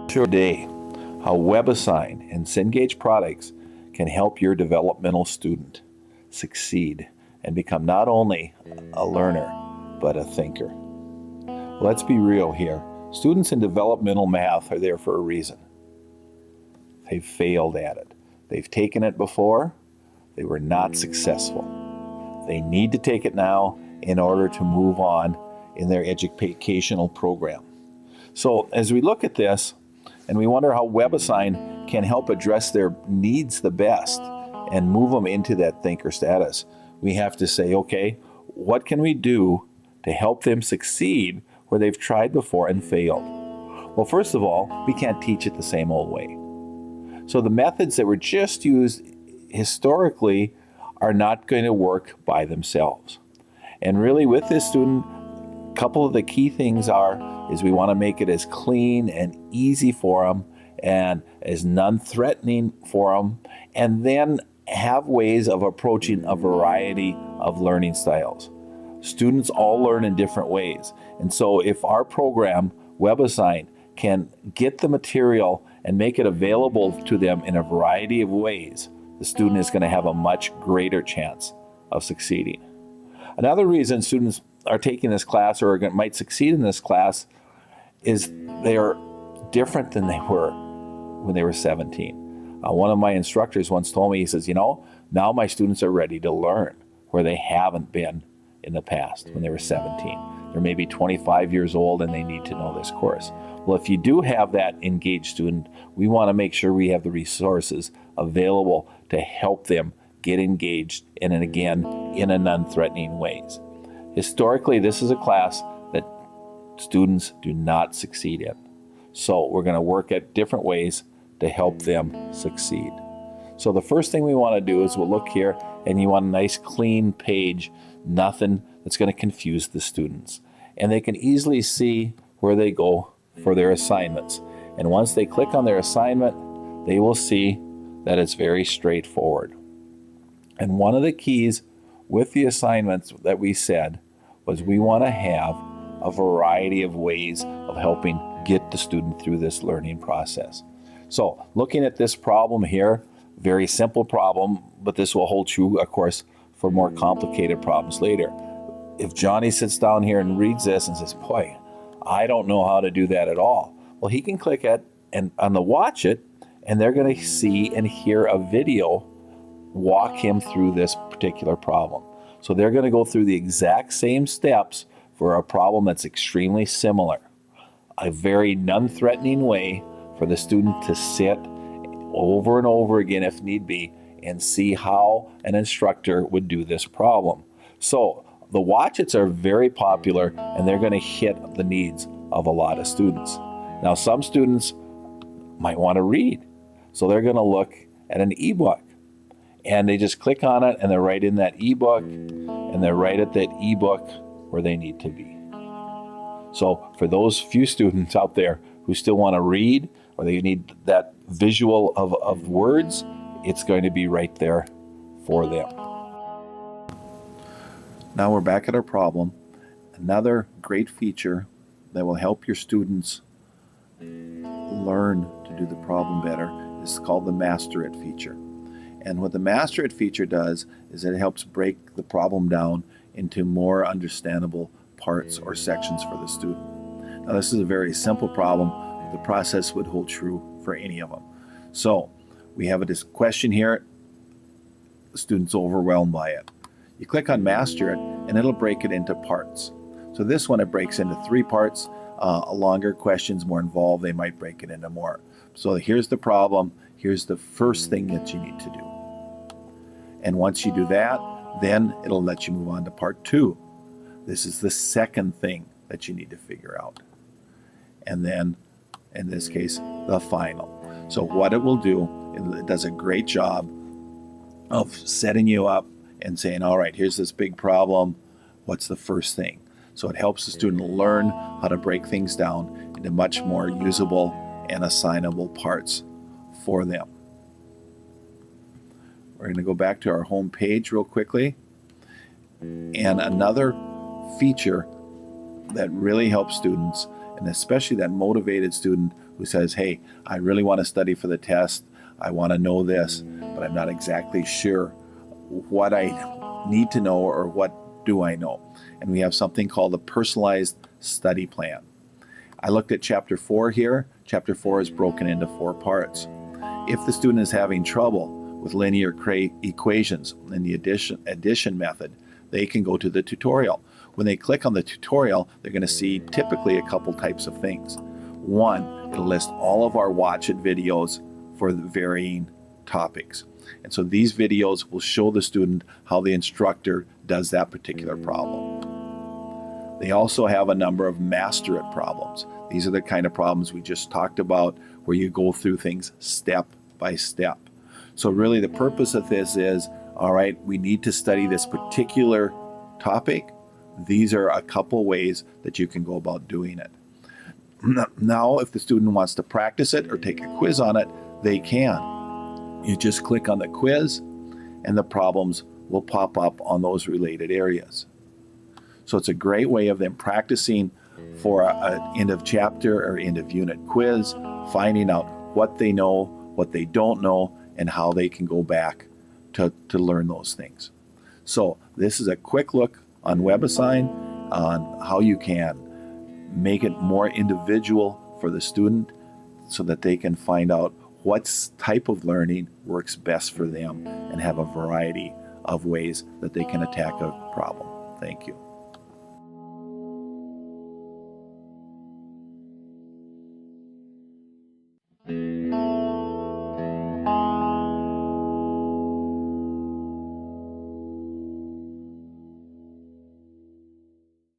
Today, how WebAssign and Cengage products can help your developmental student succeed and become not only a learner, but a thinker. Let's be real here. Students in developmental math are there for a reason. They've failed at it. They've taken it before. They were not successful. They need to take it now in order to move on in their educational program. So as we look at this, and we wonder how WebAssign can help address their needs the best and move them into that thinker status, we have to say, okay, what can we do to help them succeed where they've tried before and failed? Well, first of all, we can't teach it the same old way. So the methods that were just used historically are not going to work by themselves. And really with this student, a couple of the key things is we want to make it as clean and easy for them and as non-threatening for them, and then have ways of approaching a variety of learning styles. Students all learn in different ways. And so if our program, WebAssign, can get the material and make it available to them in a variety of ways, the student is going to have a much greater chance of succeeding. Another reason students are taking this class or might succeed in this class is they are different than they were when they were 17. One of my instructors once told me, he says, now my students are ready to learn where they haven't been in the past when they were 17. They're maybe 25 years old and they need to know this course. Well, if you do have that engaged student, we want to make sure we have the resources available to help them get engaged and again, in a non-threatening ways. Historically, this is a class that students do not succeed in. So we're going to work at different ways to help them succeed. So the first thing we want to do is we'll look here, and you want a nice clean page, nothing that's going to confuse the students. And they can easily see where they go for their assignments. And once they click on their assignment, they will see that it's very straightforward. And one of the keys with the assignments that we said was we want to have a variety of ways of helping get the student through this learning process. So looking at this problem here, very simple problem, but this will hold true, of course, for more complicated problems later. If Johnny sits down here and reads this and says, boy, I don't know how to do that at all. Well, he can click on the watch it, and they're going to see and hear a video walk him through this particular problem. So they're going to go through the exact same steps for a problem that's extremely similar. A very non-threatening way for the student to sit over and over again if need be and see how an instructor would do this problem. So the watch-its are very popular and they're going to hit the needs of a lot of students. Now some students might want to read, so they're going to look at an ebook. And they just click on it and they're right in that ebook and they're right at that ebook where they need to be. So for those few students out there who still want to read or they need that visual of words, it's going to be right there for them. Now we're back at our problem. Another great feature that will help your students learn to do the problem better is called the Master It feature. And what the Master It feature does is it helps break the problem down into more understandable parts or sections for the student. Now this is a very simple problem. The process would hold true for any of them. So we have this question here. The student's overwhelmed by it. You click on Master It and it'll break it into parts. So this one, it breaks into 3 parts. Longer questions, more involved, they might break it into more. So here's the problem. Here's the first thing that you need to do. And once you do that, then it'll let you move on to part 2. This is the second thing that you need to figure out. And then, in this case, the final. So what it will do, it does a great job of setting you up and saying, all right, here's this big problem. What's the first thing? So it helps the student learn how to break things down into much more usable and assignable parts for them. We're going to go back to our home page real quickly. And another feature that really helps students, and especially that motivated student who says, hey, I really want to study for the test. I want to know this, but I'm not exactly sure what I need to know or what do I know. And we have something called a personalized study plan. I looked at chapter 4 here. Chapter 4 is broken into 4 parts. If the student is having trouble with linear equations in the addition method, they can go to the tutorial. When they click on the tutorial, they're going to see typically a couple types of things. One, it'll list all of our watch it videos for the varying topics. And so these videos will show the student how the instructor does that particular problem. They also have a number of master it problems. These are the kind of problems we just talked about, where you go through things step by step. So really the purpose of this is, all right, we need to study this particular topic. These are a couple ways that you can go about doing it. Now, if the student wants to practice it or take a quiz on it, they can. You just click on the quiz and the problems will pop up on those related areas. So it's a great way of them practicing for an end of chapter or end of unit quiz, finding out what they know, what they don't know, and how they can go back to learn those things. So this is a quick look on WebAssign on how you can make it more individual for the student so that they can find out what type of learning works best for them and have a variety of ways that they can attack a problem. Thank you.